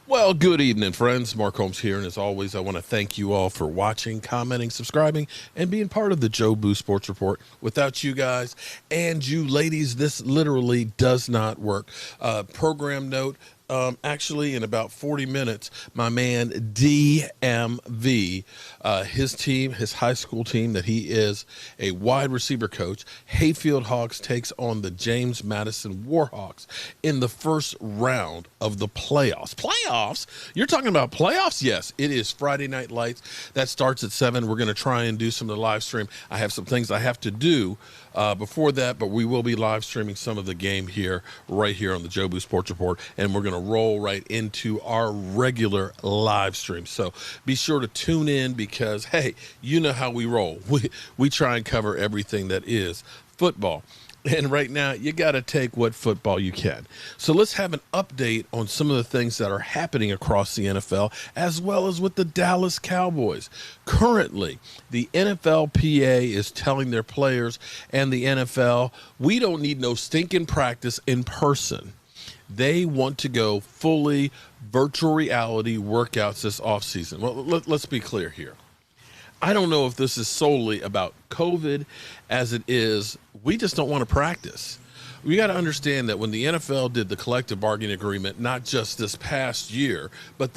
Well, good evening, friends. Mark Holmes here, and as always, I want to thank you all for watching, commenting, subscribing, and being part of the Jobu Sports Report. Without you guys and you ladies, this literally does not work. Program note, actually, in about 40 minutes, my man DMV, his team, his high school team that he is a wide receiver coach, Hayfield Hawks takes on the James Madison Warhawks in the first round of the playoffs. Playoffs? You're talking about playoffs? Yes, it is Friday Night Lights. That starts at 7. We're going to try and do some of the live stream. I have some things I have to do before that, but we will be live streaming some of the game here, right here on the Jobu Sports Report, and we're going to roll right into our regular live stream. So be sure to tune in because, hey, you know how we roll. We try and cover everything that is football. And right now, you got to take what football you can. So let's have an update on some of the things that are happening across the NFL, as well as with the Dallas Cowboys. Currently, the NFLPA is telling their players and the NFL, we don't need no stinking practice in person. They want to go fully virtual reality workouts this offseason. Well, let's be clear here. I don't know if this is solely about COVID as it is, we just don't want to practice. We got to understand that when the NFL did the collective bargaining agreement, not just this past year, but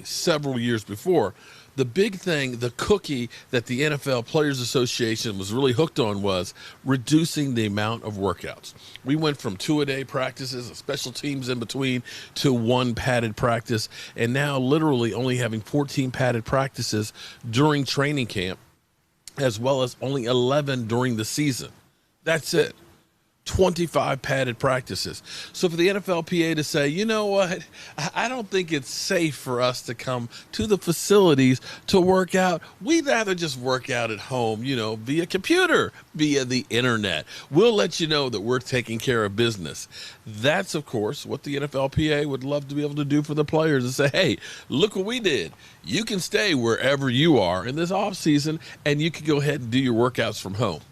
several years before, the big thing, the cookie that the NFL Players Association was really hooked on was reducing the amount of workouts. We went from 2-a-day practices, special teams in between, to 1 padded practice, and now literally only having 14 padded practices during training camp, as well as only 11 during the season. That's it. 25 padded practices. So for the NFLPA to say, you know what, I don't think it's safe for us to come to the facilities to work out. We'd rather just work out at home, via computer, via the internet. We'll let you know that we're taking care of business. That's, of course, what the NFLPA would love to be able to do for the players and say, hey, look what we did. You can stay wherever you are in this offseason, and you can go ahead and do your workouts from home.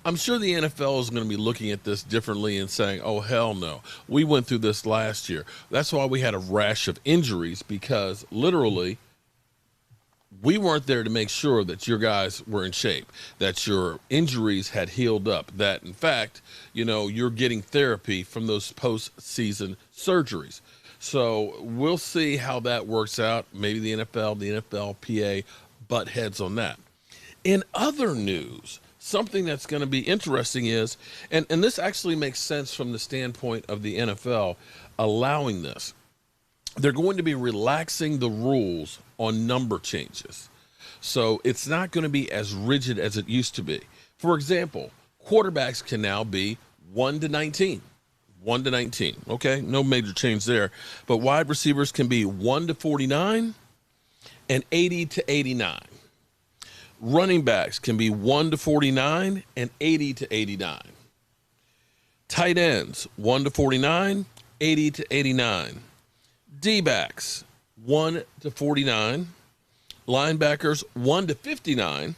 I'm sure the NFL is going to be looking at this differently and saying, oh, hell no. We went through this last year. That's why we had a rash of injuries, because literally we weren't there to make sure that your guys were in shape, that your injuries had healed up, that, in fact, you're getting therapy from those postseason surgeries. So we'll see how that works out. Maybe the NFL, the NFLPA butt heads on that. In other news, something that's going to be interesting is, and this actually makes sense from the standpoint of the NFL allowing this, they're going to be relaxing the rules on number changes. So it's not going to be as rigid as it used to be. For example, quarterbacks can now be 1 to 19. 1 to 19. Okay, no major change there. But wide receivers can be 1 to 49 and 80 to 89. Running backs can be 1 to 49 and 80 to 89. Tight ends, 1 to 49, 80 to 89. D-backs, 1 to 49. Linebackers, 1 to 59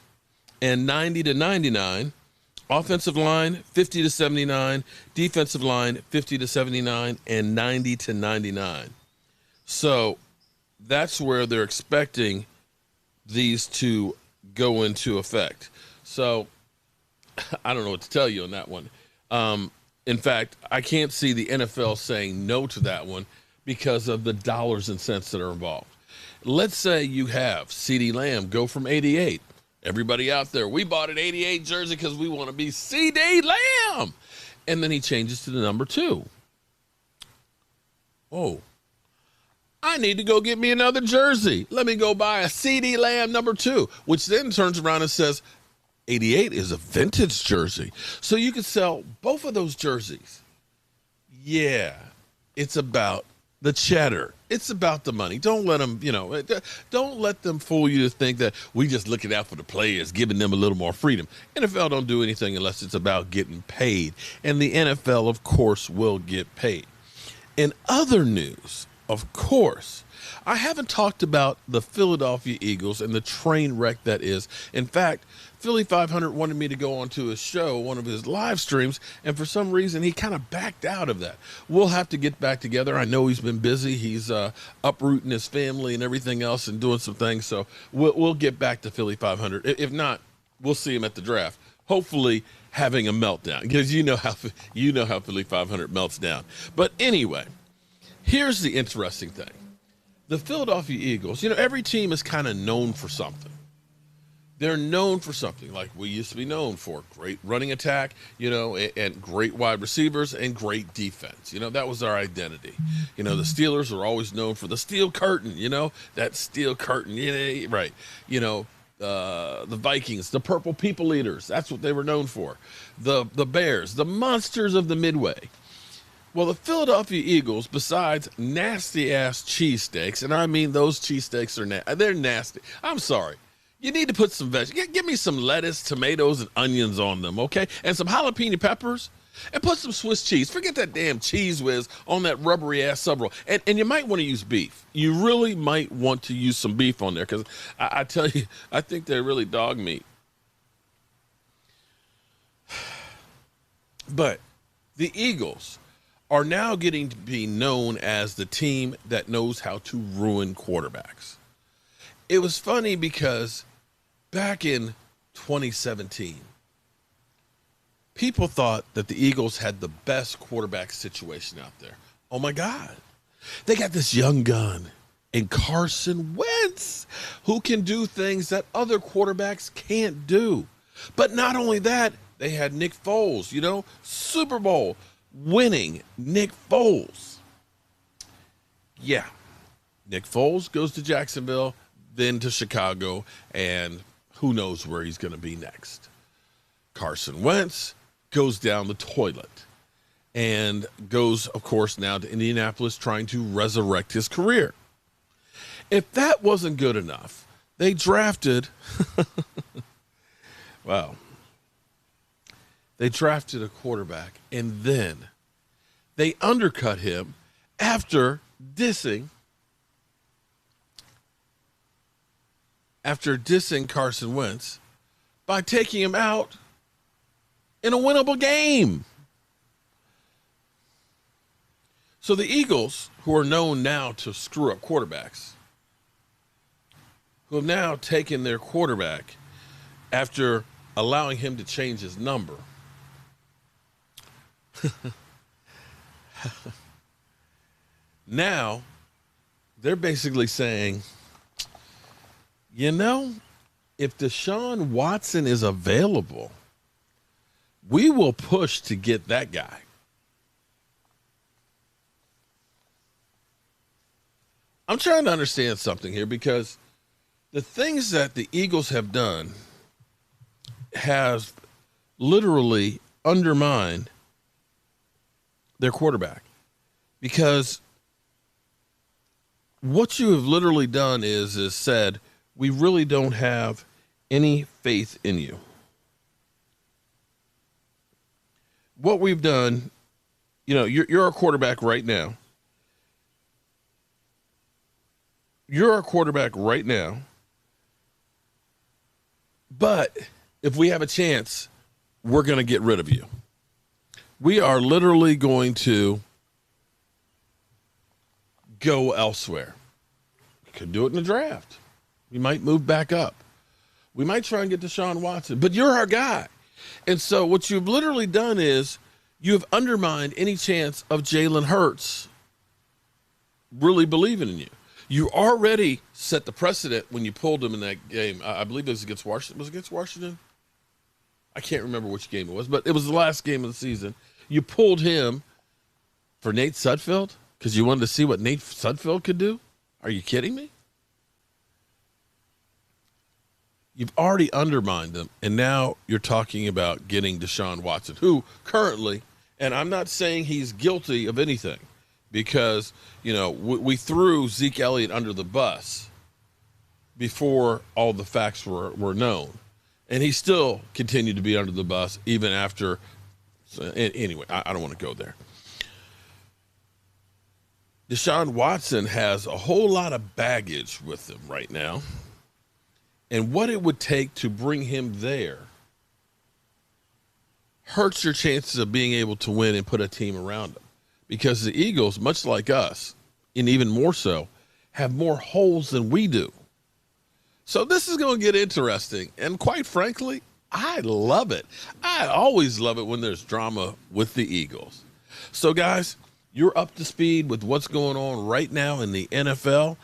and 90 to 99. Offensive line, 50 to 79. Defensive line, 50 to 79 and 90 to 99. So that's where they're expecting these to go into effect. So I don't know what to tell you on that one. In fact, I can't see the NFL saying no to that one because of the dollars and cents that are involved. Let's say you have CeeDee Lamb go from 88. Everybody out there, we bought an 88 jersey because we want to be CeeDee Lamb. And then he changes to the number 2. Oh, I need to go get me another jersey. Let me go buy a CeeDee Lamb number 2, which then turns around and says 88 is a vintage jersey. So you can sell both of those jerseys. Yeah, it's about the cheddar. It's about the money. Don't let them, don't let them fool you to think that we just looking out for the players, giving them a little more freedom. NFL don't do anything unless it's about getting paid. And the NFL, of course, will get paid. In other news, of course, I haven't talked about the Philadelphia Eagles and the train wreck that is. In fact, Philly 500 wanted me to go onto his show, one of his live streams, and for some reason he kind of backed out of that. We'll have to get back together. I know he's been busy. He's uprooting his family and everything else and doing some things, so we'll get back to Philly 500. If not, we'll see him at the draft. Hopefully having a meltdown, because you know how Philly 500 melts down. But anyway, here's the interesting thing. The Philadelphia Eagles, every team is kind of known for something. They're known for something, like we used to be known for: great running attack, and great wide receivers and great defense. That was our identity. The Steelers are always known for the steel curtain, that steel curtain, right. The Vikings, the Purple People Eaters, that's what they were known for. The Bears, the monsters of the Midway. Well, the Philadelphia Eagles, besides nasty-ass cheesesteaks, and I mean those cheesesteaks they're nasty. I'm sorry. You need to put some vegetables. Give me some lettuce, tomatoes, and onions on them, okay? And some jalapeno peppers. And put some Swiss cheese. Forget that damn Cheese Whiz on that rubbery-ass sub roll. And you might want to use beef. You really might want to use some beef on there, because I tell you, I think they're really dog meat. But the Eagles are now getting to be known as the team that knows how to ruin quarterbacks. It was funny because back in 2017, people thought that the Eagles had the best quarterback situation out there. Oh, my God. They got this young gun in Carson Wentz who can do things that other quarterbacks can't do. But not only that, they had Nick Foles, Super Bowl winning Nick Foles. Yeah. Nick Foles goes to Jacksonville, then to Chicago, and who knows where he's going to be next. Carson Wentz goes down the toilet and goes, of course, now to Indianapolis, trying to resurrect his career. If that wasn't good enough, they drafted wow. They drafted a quarterback, and then they undercut him after dissing Carson Wentz by taking him out in a winnable game. So the Eagles, who are known now to screw up quarterbacks, who have now taken their quarterback after allowing him to change his number, now they're basically saying, if Deshaun Watson is available, we will push to get that guy. I'm trying to understand something here, because the things that the Eagles have done has literally undermined their quarterback, because what you have literally done is said, we really don't have any faith in you. What we've done, you're a quarterback right now. You're a quarterback right now. But if we have a chance, we're going to get rid of you. We are literally going to go elsewhere. We could do it in the draft. We might move back up. We might try and get Deshaun Watson, but you're our guy. And so what you've literally done is you have undermined any chance of Jalen Hurts really believing in you. You already set the precedent when you pulled him in that game. I believe it was against Washington. Was it against Washington? I can't remember which game it was, but it was the last game of the season. You pulled him for Nate Sudfeld because you wanted to see what Nate Sudfeld could do? Are you kidding me? You've already undermined them, and now you're talking about getting Deshaun Watson, who currently, and I'm not saying he's guilty of anything, because, we threw Zeke Elliott under the bus before all the facts were known. And he still continued to be under the bus even after. Anyway, I don't want to go there. Deshaun Watson has a whole lot of baggage with him right now. And what it would take to bring him there hurts your chances of being able to win and put a team around him. Because the Eagles, much like us, and even more so, have more holes than we do. So this is going to get interesting. And quite frankly, I love it. I always love it when there's drama with the Eagles. So, guys, you're up to speed with what's going on right now in the NFL,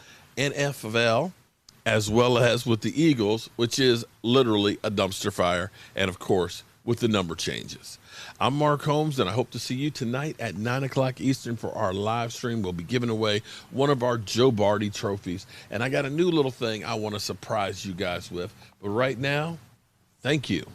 as well as with the Eagles, which is literally a dumpster fire, and, of course, with the number changes. I'm Mark Holmes, and I hope to see you tonight at 9 o'clock Eastern for our live stream. We'll be giving away one of our Joe Barty trophies, and I got a new little thing I want to surprise you guys with. But right now, thank you